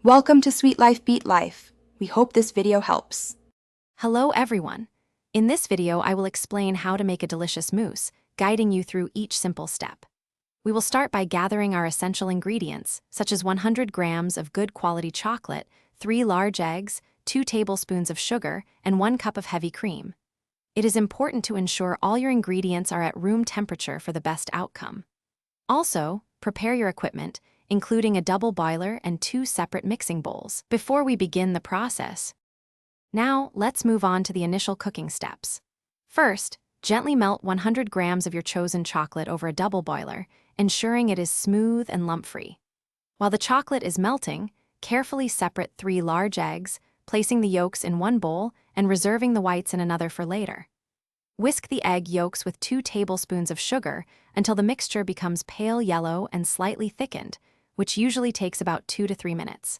Welcome to Sweet Life Beat Life. We hope this video helps. Hello everyone. In this video, I will explain how to make a delicious mousse, guiding you through each simple step. We will start by gathering our essential ingredients, such as 100 grams of good quality chocolate, 3 large eggs, 2 tablespoons of sugar, and 1 cup of heavy cream. It is important to ensure all your ingredients are at room temperature for the best outcome. Also, prepare your equipment, including a double boiler and 2 separate mixing bowls, before we begin the process. Now, let's move on to the initial cooking steps. First, gently melt 100 grams of your chosen chocolate over a double boiler, ensuring it is smooth and lump-free. While the chocolate is melting, carefully separate 3 large eggs, placing the yolks in one bowl and reserving the whites in another for later. Whisk the egg yolks with 2 tablespoons of sugar until the mixture becomes pale yellow and slightly thickened, which usually takes about 2 to 3 minutes.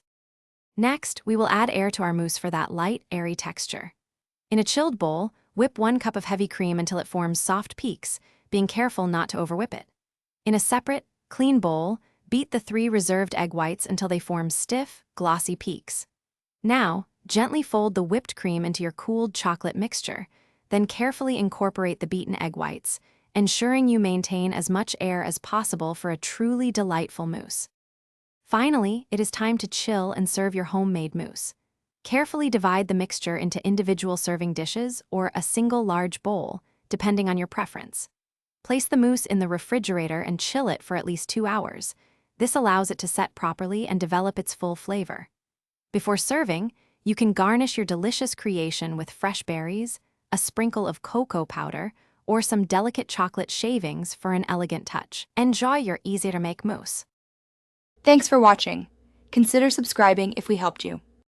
Next, we will add air to our mousse for that light, airy texture. In a chilled bowl, whip 1 cup of heavy cream until it forms soft peaks, being careful not to overwhip it. In a separate, clean bowl, beat the 3 reserved egg whites until they form stiff, glossy peaks. Now, gently fold the whipped cream into your cooled chocolate mixture, then carefully incorporate the beaten egg whites, ensuring you maintain as much air as possible for a truly delightful mousse. Finally, it is time to chill and serve your homemade mousse. Carefully divide the mixture into individual serving dishes or a single large bowl, depending on your preference. Place the mousse in the refrigerator and chill it for at least 2 hours. This allows it to set properly and develop its full flavor. Before serving, you can garnish your delicious creation with fresh berries, a sprinkle of cocoa powder, or some delicate chocolate shavings for an elegant touch. Enjoy your easy-to-make mousse. Thanks for watching. Consider subscribing if we helped you.